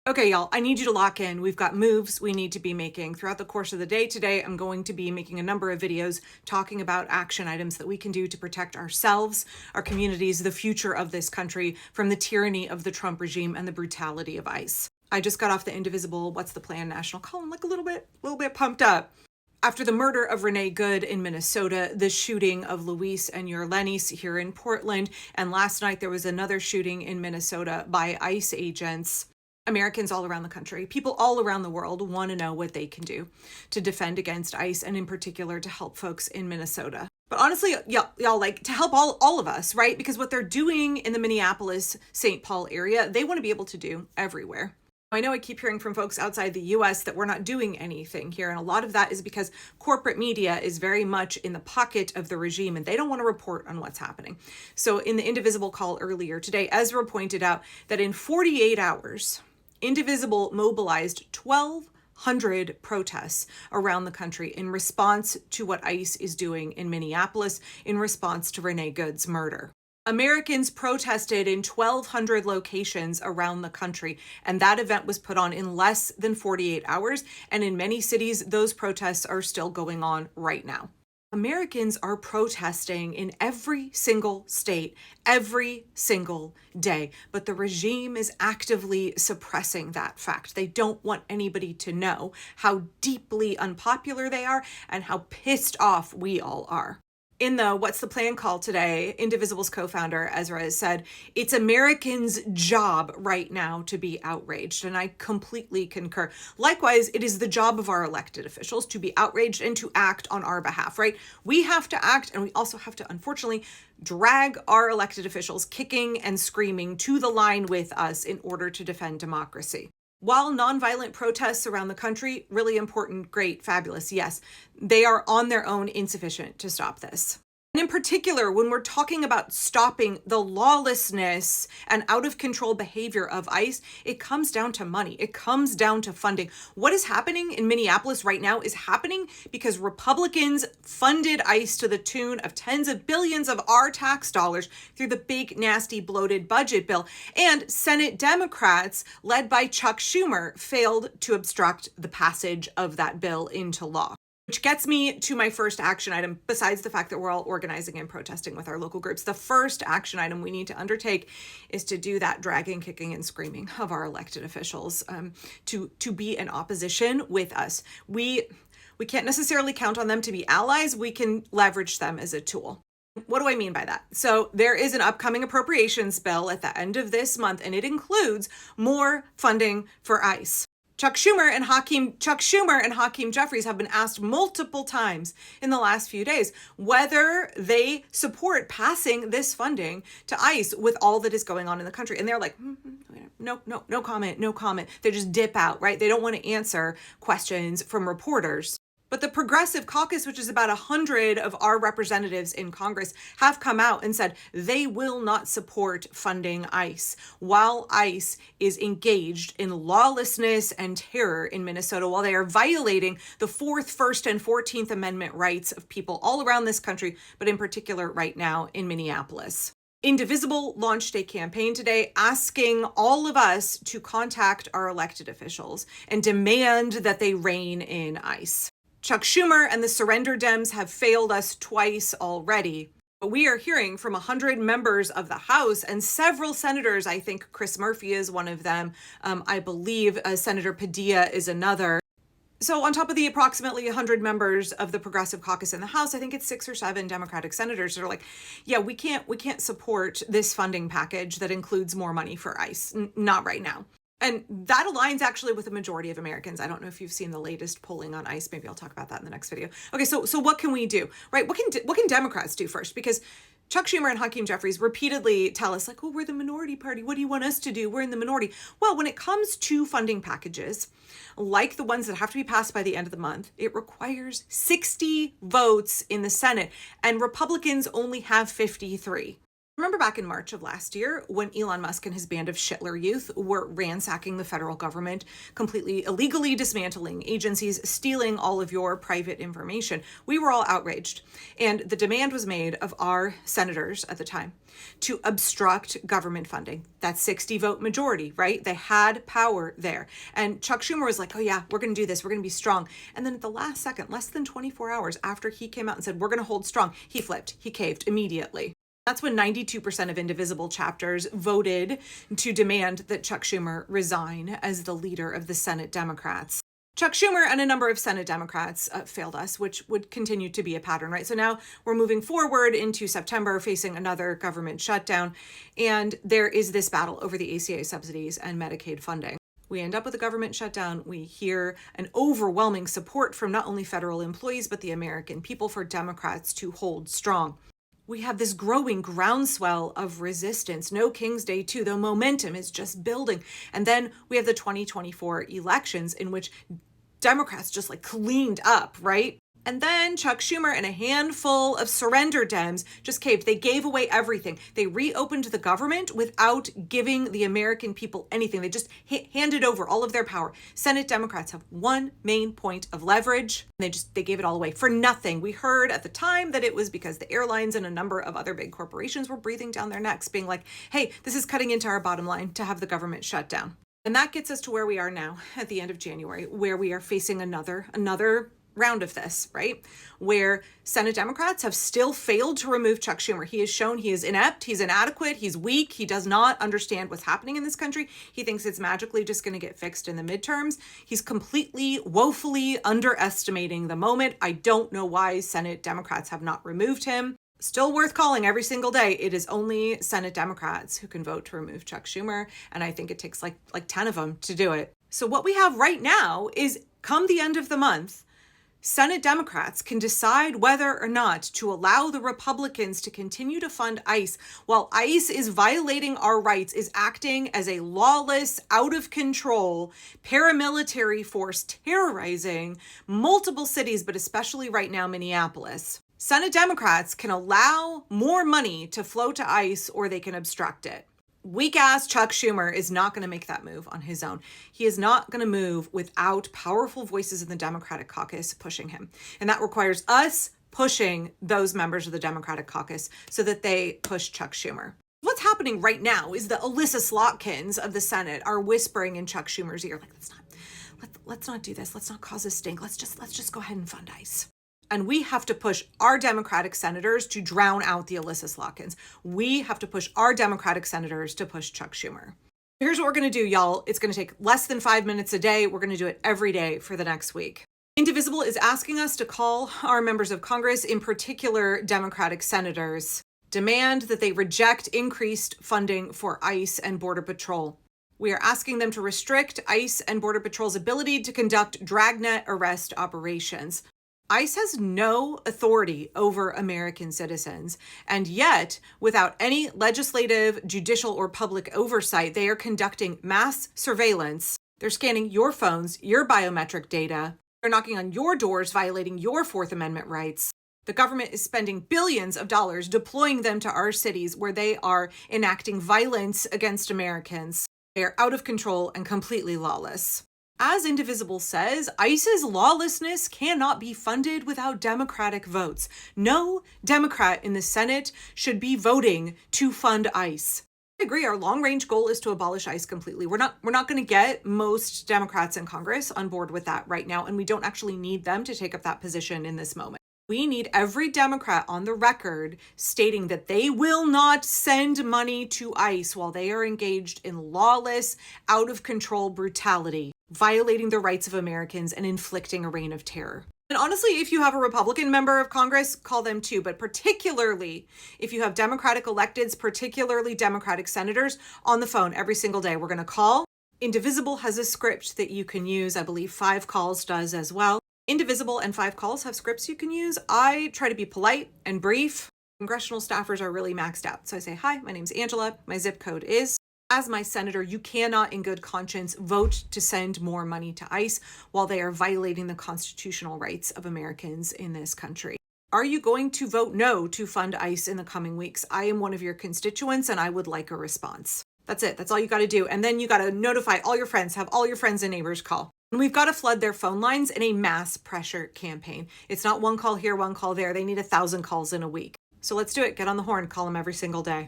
Okay, y'all, I need you to lock in. We've got moves we need to be making throughout the course of the day today. I'm going to be making a number of videos talking about action items that we can do to protect ourselves, our communities, the future of this country from the tyranny of the Trump regime and the brutality of ICE. I just got off the Indivisible What's the Plan national call. I'm like a little bit pumped up. After the murder of Renee Good in Minnesota, the shooting of Luis and Yorlenis here in Portland, and last night there was another shooting in Minnesota by ICE agents. Americans all around the country, people all around the world want to know what they can do to defend against ICE and in particular to help folks in Minnesota. But honestly, y'all like to help all of us, right? Because what they're doing in the Minneapolis, St. Paul area, they want to be able to do everywhere. I know I keep hearing from folks outside the US that we're not doing anything here. And a lot of that is because corporate media is very much in the pocket of the regime and they don't want to report on what's happening. So in the Indivisible call earlier today, Ezra pointed out that in 48 hours, Indivisible mobilized 1,200 protests around the country in response to what ICE is doing in Minneapolis in response to Renee Good's murder. Americans protested in 1,200 locations around the country, and that event was put on in less than 48 hours. And in many cities, those protests are still going on right now. Americans are protesting in every single state, every single day, but the regime is actively suppressing that fact. They don't want anybody to know how deeply unpopular they are and how pissed off we all are. In the What's the Plan call today, Indivisible's co-founder, Ezra, said, it's Americans' job right now to be outraged. And I completely concur. Likewise, it is the job of our elected officials to be outraged and to act on our behalf, right? We have to act, and we also have to, unfortunately, drag our elected officials kicking and screaming to the line with us in order to defend democracy. While nonviolent protests around the country, really important, great, fabulous, yes, they are on their own insufficient to stop this. And in particular, when we're talking about stopping the lawlessness and out of control behavior of ICE, it comes down to money. It comes down to funding. What is happening in Minneapolis right now is happening because Republicans funded ICE to the tune of tens of billions of our tax dollars through the big, nasty, bloated budget bill. And Senate Democrats, led by Chuck Schumer, failed to obstruct the passage of that bill into law. Which gets me to my first action item, besides the fact that we're all organizing and protesting with our local groups. The first action item we need to undertake is to do that dragging, kicking, and screaming of our elected officials to be in opposition with us. We can't necessarily count on them to be allies. We can leverage them as a tool. What do I mean by that? So there is an upcoming appropriations bill at the end of this month, and it includes more funding for ICE. Chuck Schumer and Hakeem Jeffries have been asked multiple times in the last few days whether they support passing this funding to ICE with all that is going on in the country. And they're like, no comment. They just dip out, right? They don't want to answer questions from reporters. But the Progressive Caucus, which is about 100 of our representatives in Congress, have come out and said they will not support funding ICE while ICE is engaged in lawlessness and terror in Minnesota, while they are violating the 4th, 1st, and 14th Amendment rights of people all around this country, but in particular right now in Minneapolis. Indivisible launched a campaign today asking all of us to contact our elected officials and demand that they rein in ICE. Chuck Schumer and the Surrender Dems have failed us twice already. But we are hearing from 100 members of the House and several senators. I think Chris Murphy is one of them. I believe Senator Padilla is another. So on top of the approximately 100 members of the Progressive Caucus in the House, I think it's 6 or 7 Democratic senators that are like, yeah, we can't support this funding package that includes more money for ICE. Not right now. And that aligns actually with the majority of Americans. I don't know if you've seen the latest polling on ICE. Maybe I'll talk about that in the next video. Okay, so what can we do, right? What can Democrats do first? Because Chuck Schumer and Hakeem Jeffries repeatedly tell us, like, oh, we're the minority party. What do you want us to do? We're in the minority. Well, when it comes to funding packages, like the ones that have to be passed by the end of the month, it requires 60 votes in the Senate, and Republicans only have 53. Remember back in March of last year when Elon Musk and his band of Shitler youth were ransacking the federal government, completely illegally dismantling agencies, stealing all of your private information. We were all outraged. And the demand was made of our senators at the time to obstruct government funding. That 60 vote majority, right? They had power there. And Chuck Schumer was like, oh yeah, we're going to do this. We're going to be strong. And then at the last second, less than 24 hours after he came out and said, we're going to hold strong, he flipped. He caved immediately. That's when 92% of Indivisible chapters voted to demand that Chuck Schumer resign as the leader of the Senate Democrats. Chuck Schumer and a number of Senate Democrats failed us, which would continue to be a pattern, right? So now we're moving forward into September, facing another government shutdown, and there is this battle over the ACA subsidies and Medicaid funding. We end up with a government shutdown. We hear an overwhelming support from not only federal employees, but the American people for Democrats to hold strong. We have this growing groundswell of resistance. No King's Day 2, the momentum is just building. And then we have the 2024 elections in which Democrats just like cleaned up, right? And then Chuck Schumer and a handful of surrender Dems just caved. They gave away everything. They reopened the government without giving the American people anything. They just handed over all of their power. Senate Democrats have one main point of leverage. They gave it all away for nothing. We heard at the time that it was because the airlines and a number of other big corporations were breathing down their necks, being like, hey, this is cutting into our bottom line to have the government shut down. And that gets us to where we are now at the end of January, where we are facing another round of this, right? Where Senate Democrats have still failed to remove Chuck Schumer. He has shown he is inept, he's inadequate, he's weak, he does not understand what's happening in this country. He thinks it's magically just going to get fixed in the midterms. He's completely, woefully underestimating the moment. I don't know why Senate Democrats have not removed him. Still worth calling every single day. It is only Senate Democrats who can vote to remove Chuck Schumer, and I think it takes like 10 of them to do it. So what we have right now is, come the end of the month, Senate Democrats can decide whether or not to allow the Republicans to continue to fund ICE while ICE is violating our rights, is acting as a lawless, out of control paramilitary force terrorizing multiple cities, but especially right now, Minneapolis. Senate Democrats can allow more money to flow to ICE or they can obstruct it. Weak-ass Chuck Schumer is not going to make that move on his own. He is not going to move without powerful voices in the Democratic caucus pushing him. And that requires us pushing those members of the Democratic caucus so that they push Chuck Schumer. What's happening right now is the Alyssa Slotkins of the Senate are whispering in Chuck Schumer's ear, like, let's not do this. Let's not cause a stink. Let's just go ahead and fund ICE. And we have to push our Democratic senators to drown out the Alyssa Slotkins. We have to push our Democratic senators to push Chuck Schumer. Here's what we're going to do, y'all. It's going to take less than 5 minutes a day. We're going to do it every day for the next week. Indivisible is asking us to call our members of Congress, in particular Democratic senators, demand that they reject increased funding for ICE and Border Patrol. We are asking them to restrict ICE and Border Patrol's ability to conduct dragnet arrest operations. ICE has no authority over American citizens, and yet, without any legislative, judicial, or public oversight, they are conducting mass surveillance. They're scanning your phones, your biometric data. They're knocking on your doors, violating your Fourth Amendment rights. The government is spending billions of dollars deploying them to our cities where they are enacting violence against Americans. They are out of control and completely lawless. As Indivisible says, ICE's lawlessness cannot be funded without Democratic votes. No Democrat in the Senate should be voting to fund ICE. I agree, our long-range goal is to abolish ICE completely. We're not going to get most Democrats in Congress on board with that right now, and we don't actually need them to take up that position in this moment. We need every Democrat on the record stating that they will not send money to ICE while they are engaged in lawless, out-of-control brutality, violating the rights of Americans and inflicting a reign of terror. And honestly, if you have a Republican member of Congress, call them too. But particularly if you have Democratic electeds, particularly Democratic senators, on the phone every single day, we're going to call. Indivisible has a script that you can use. I believe 5 Calls does as well. Indivisible and 5 Calls have scripts you can use. I try to be polite and brief. Congressional staffers are really maxed out. So I say, hi, my name's Angela. My zip code is. As my senator, you cannot in good conscience vote to send more money to ICE while they are violating the constitutional rights of Americans in this country. Are you going to vote no to fund ICE in the coming weeks? I am one of your constituents and I would like a response. That's it. That's all you got to do. And then you got to notify all your friends, have all your friends and neighbors call. And we've got to flood their phone lines in a mass pressure campaign. It's not one call here, one call there. They need 1,000 calls in a week. So let's do it. Get on the horn. Call them every single day.